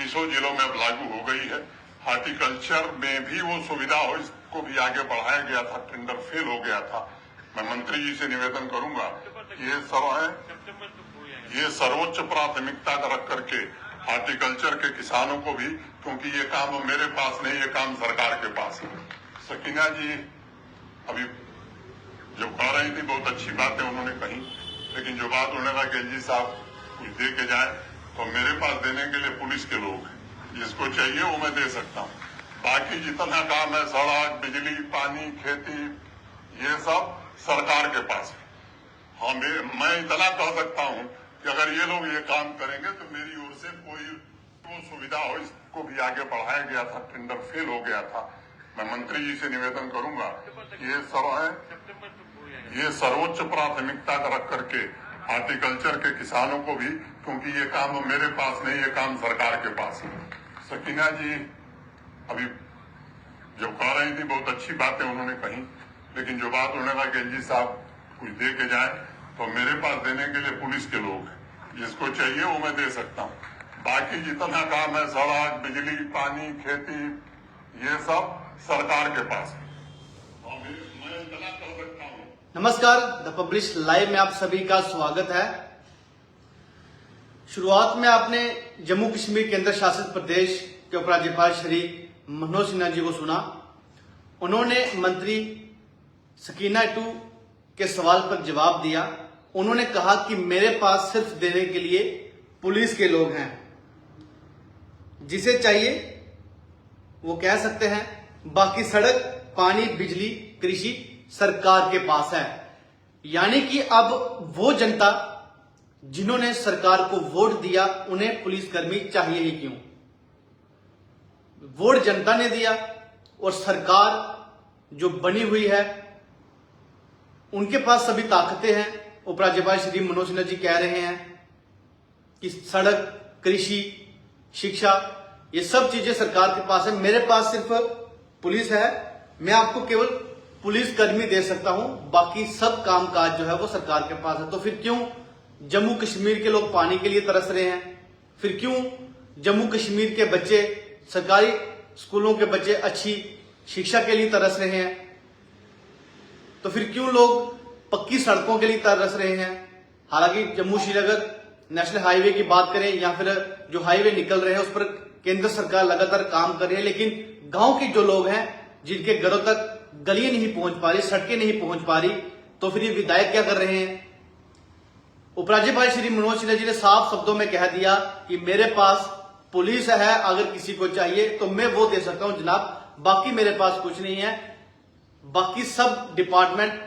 20 जिलों में अब लागू हो गई है। हार्टिकल्चर में भी वो सुविधा हो, इसको भी आगे बढ़ाया गया था, टेंडर फेल हो गया था। मैं मंत्री जी से निवेदन करूंगा ये सर्वोच्च प्राथमिकता रख करके हार्टिकल्चर के किसानों को भी, क्योंकि ये काम मेरे पास नहीं, ये काम सरकार के पास है। सकीना जी अभी जो कह रही थी बहुत अच्छी बात है उन्होंने कही, लेकिन जो बात उन्होंने कहा केलजी साहब कुछ दे के जाए, तो मेरे पास देने के लिए पुलिस के लोग हैं, जिसको चाहिए वो मैं दे सकता हूँ। बाकी जितना काम है, सड़क, बिजली, पानी, खेती, ये सब सरकार के पास है। हाँ, मैं इतना कह सकता हूँ कि अगर ये लोग ये काम करेंगे तो मेरी ओर से कोई वो सुविधा हो, इसको भी आगे बढ़ाया गया था, टेंडर फेल हो गया था। मैं मंत्री जी से निवेदन करूंगा ये सर्वोच्च प्राथमिकता रख करके हार्टिकल्चर के किसानों को भी, क्योंकि ये काम मेरे पास नहीं, ये काम सरकार के पास है। सकीना जी अभी जो कह रही थी बहुत अच्छी बातें उन्होंने कही, लेकिन जो बात उन्होंने कहा केलजी साहब कुछ दे के जाए, तो मेरे पास देने के लिए पुलिस के लोग हैं, जिसको चाहिए वो मैं दे सकता हूँ। बाकी जितना काम है, सड़क, बिजली, पानी, खेती, ये सब सरकार के पास है। मैं इतना कह सकता हूँ। नमस्कार, द पब्लिश लाइव में आप सभी का स्वागत है। शुरुआत में आपने जम्मू कश्मीर केंद्र शासित प्रदेश के उपराज्यपाल श्री मनोज सिन्हा जी को सुना। उन्होंने मंत्री सकीना टू के सवाल पर जवाब दिया। उन्होंने कहा कि मेरे पास सिर्फ देने के लिए पुलिस के लोग हैं, जिसे चाहिए वो कह सकते हैं, बाकी सड़क, पानी, बिजली, कृषि सरकार के पास है। यानी कि अब वो जनता जिन्होंने सरकार को वोट दिया, उन्हें पुलिसकर्मी चाहिए ही क्यों? वोट जनता ने दिया और सरकार जो बनी हुई है उनके पास सभी ताकतें हैं। उपराज्यपाल श्री मनोज सिन्हा जी कह रहे हैं कि सड़क, कृषि, शिक्षा, ये सब चीजें सरकार के पास है, मेरे पास सिर्फ पुलिस है, मैं आपको केवल पुलिसकर्मी दे सकता हूं, बाकी सब कामकाज जो है वो सरकार के पास है। तो फिर क्यों जम्मू कश्मीर के लोग पानी के लिए तरस रहे हैं? फिर क्यों जम्मू कश्मीर के बच्चे, सरकारी स्कूलों के बच्चे अच्छी शिक्षा के लिए तरस रहे हैं? तो फिर क्यों लोग पक्की सड़कों के लिए तरस रहे हैं? हालांकि जम्मू श्रीनगर नेशनल हाईवे की बात करें या फिर जो हाईवे निकल रहे हैं उस पर केंद्र सरकार लगातार काम कर रही है, लेकिन गांव के जो लोग हैं जिनके घरों तक गलियां नहीं पहुंच पा रही, सड़कें नहीं पहुंच पा रही, तो फिर ये विधायक क्या कर रहे हैं? उपराज्यपाल श्री मनोज सिन्हा जी ने साफ शब्दों में कह दिया कि मेरे पास पुलिस है, अगर किसी को चाहिए तो मैं वो दे सकता हूं जनाब, बाकी मेरे पास कुछ नहीं है। बाकी सब डिपार्टमेंट,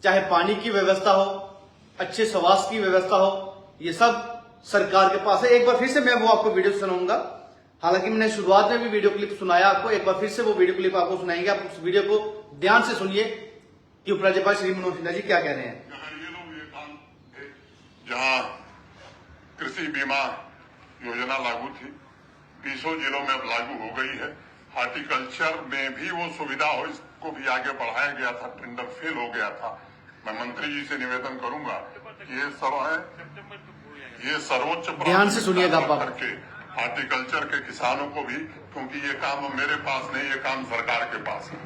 चाहे पानी की व्यवस्था हो, अच्छे स्वास्थ्य की व्यवस्था हो, ये सब सरकार के पास है। एक बार फिर से मैं वो आपको वीडियो सुनाऊंगा। हालांकि मैंने शुरुआत में भी वीडियो क्लिप सुनाया आपको, एक बार फिर से वो वीडियो क्लिप आपको सुनाएंगे। आप उस वीडियो को ध्यान से सुनिए कि उपराज्यपाल श्री मनोज सिन्हा जी क्या कह रहे हैं। जहाँ कृषि बीमा योजना लागू थी, 20 जिलों में अब लागू हो गई है। हार्टिकल्चर में भी वो सुविधा हो, इसको भी आगे बढ़ाया गया था, टेंडर फेल हो गया था। मैं मंत्री जी से निवेदन करूंगा ये सर्वोच्च ध्यान से सुनिएगा करके हार्टिकल्चर के किसानों को भी, क्योंकि ये काम मेरे पास नहीं, ये काम सरकार के पास है।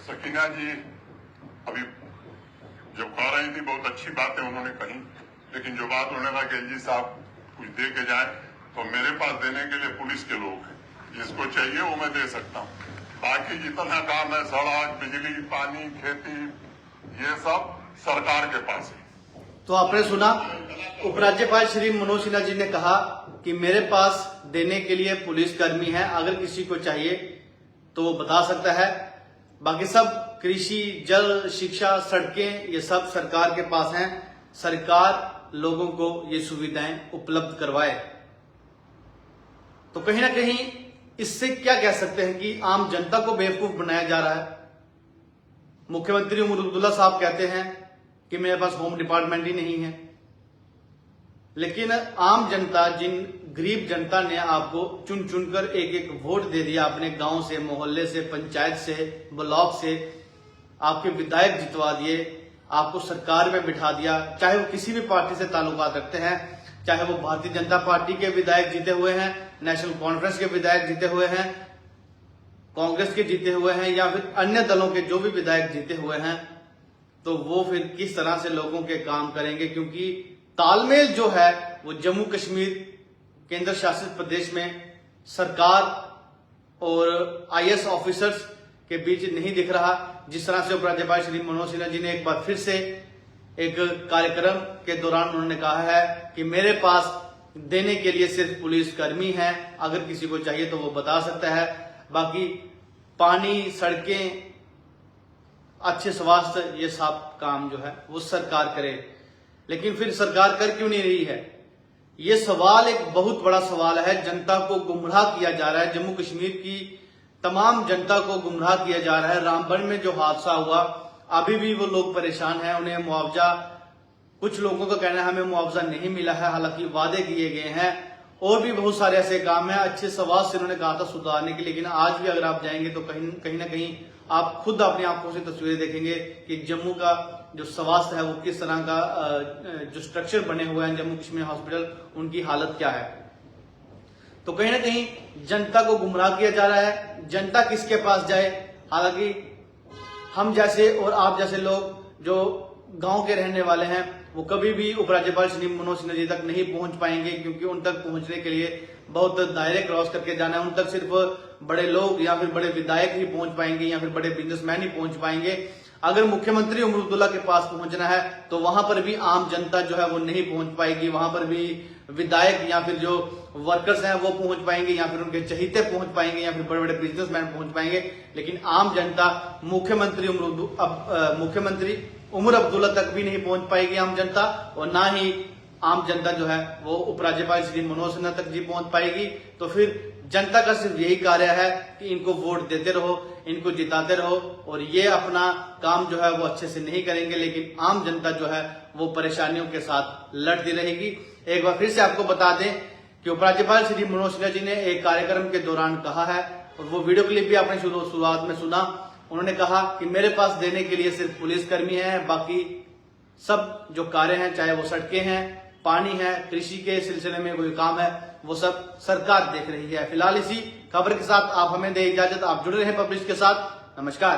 सकीना जी अभी जो कह रही थी बहुत अच्छी बातें उन्होंने कही, लेकिन जो बात उन्होंने कहा केलजी साहब कुछ दे के जाए, तो मेरे पास देने के लिए पुलिस के लोग हैं, जिसको चाहिए वो मैं दे सकता हूँ। बाकी जितना काम है, सड़क, बिजली, पानी, खेती, ये सब सरकार के पास है। तो आपने सुना, उपराज्यपाल श्री मनोज सिन्हा जी ने कहा कि मेरे पास देने के लिए पुलिसकर्मी है, अगर किसी को चाहिए तो वो बता सकता है। बाकी सब कृषि, जल, शिक्षा, सड़कें, ये सब सरकार के पास हैं। सरकार लोगों को ये सुविधाएं उपलब्ध करवाए। तो कहीं ना कहीं इससे क्या कह सकते हैं कि आम जनता को बेवकूफ बनाया जा रहा है। मुख्यमंत्री उमर अब्दुल्ला साहब कहते हैं कि मेरे पास होम डिपार्टमेंट ही नहीं है, लेकिन आम जनता, जिन गरीब जनता ने आपको चुन चुनकर एक एक वोट दे दिया, अपने गांव से, मोहल्ले से, पंचायत से, ब्लॉक से आपके विधायक जितवा दिए, आपको सरकार में बिठा दिया, चाहे वो किसी भी पार्टी से ताल्लुकात रखते हैं, चाहे वो भारतीय जनता पार्टी के विधायक जीते हुए हैं, नेशनल कॉन्फ्रेंस के विधायक जीते हुए हैं, कांग्रेस के जीते हुए हैं, या फिर अन्य दलों के जो भी विधायक जीते हुए हैं, तो वो फिर किस तरह से लोगों के काम करेंगे। क्योंकि तालमेल जो है वो जम्मू कश्मीर केंद्र शासित प्रदेश में सरकार और आईएएस ऑफिसर्स के बीच नहीं दिख रहा। जिस तरह से उपराज्यपाल श्री मनोज सिन्हा जी ने एक बार फिर से एक कार्यक्रम के दौरान उन्होंने कहा है कि मेरे पास देने के लिए सिर्फ पुलिस कर्मी है, अगर किसी को चाहिए तो वो बता सकता है, बाकी पानी, सड़कें, अच्छे स्वास्थ्य, ये सब काम जो है वो सरकार करे। लेकिन फिर सरकार कर क्यों नहीं रही है? ये सवाल एक बहुत बड़ा सवाल है। जनता को गुमराह किया जा रहा है, जम्मू कश्मीर की तमाम जनता को गुमराह किया जा रहा है। रामबन में जो हादसा हुआ, अभी भी वो लोग परेशान हैं, उन्हें मुआवजा, कुछ लोगों का कहना है हमें मुआवजा नहीं मिला है, हालांकि वादे किए गए हैं। और भी बहुत सारे ऐसे काम हैं, अच्छे सवाल से उन्होंने कहा था सुधारने की, लेकिन आज भी अगर आप जाएंगे तो कहीं ना कहीं आप खुद अपनी आंखों से तस्वीरें देखेंगे कि जम्मू का जो स्वास्थ्य है वो किस तरह का, जो स्ट्रक्चर बने हुए हैं जम्मू कश्मीर हॉस्पिटल, उनकी हालत क्या है। तो कहीं ना कहीं जनता को गुमराह किया जा रहा है। जनता किसके पास जाए? हालांकि हम जैसे और आप जैसे लोग जो गांव के रहने वाले हैं वो कभी भी उपराज्यपाल श्री मनोज सिन्हा जी तक नहीं पहुंच पाएंगे, क्योंकि उन तक पहुंचने के लिए बहुत दायरे क्रॉस करके जाना है। उन तक सिर्फ बड़े लोग या फिर बड़े विधायक ही पहुंच पाएंगे, या फिर बड़े बिजनेसमैन ही पहुंच पाएंगे। अगर मुख्यमंत्री उमर अब्दुल्ला के पास पहुंचना है तो वहां पर भी आम जनता जो है वो नहीं पहुंच पाएगी। वहां पर भी विधायक या फिर जो वर्कर्स हैं वो पहुंच पाएंगे, या फिर उनके चहीते पहुंच पाएंगे, या फिर बड़े बड़े बिजनेसमैन पहुंच पाएंगे। लेकिन आम जनता मुख्यमंत्री उमर अब्दुल्ला तक भी नहीं पहुंच पाएगी आम जनता, और ना ही आम जनता जो है वो उपराज्यपाल श्री मनोज सिन्हा तक जी पहुंच पाएगी। तो फिर जनता का सिर्फ यही कार्य है कि इनको वोट देते रहो, इनको जिताते रहो, और ये अपना काम जो है वो अच्छे से नहीं करेंगे, लेकिन आम जनता जो है वो परेशानियों के साथ लड़ती रहेगी। एक बार फिर से आपको बता दें कि उपराज्यपाल श्री मनोज सिन्हा जी ने एक कार्यक्रम के दौरान कहा है, और वो वीडियो क्लिप भी आपने शुरुआत में सुना, उन्होंने कहा कि मेरे पास देने के लिए सिर्फ पुलिसकर्मी है, बाकी सब जो कार्य हैं, चाहे वो सड़कें हैं, पानी है, कृषि के सिलसिले में कोई काम है, वो सब सरकार देख रही है। फिलहाल इसी खबर के साथ आप हमें दें इजाजत। आप जुड़े रहे पब्लिश के साथ। नमस्कार।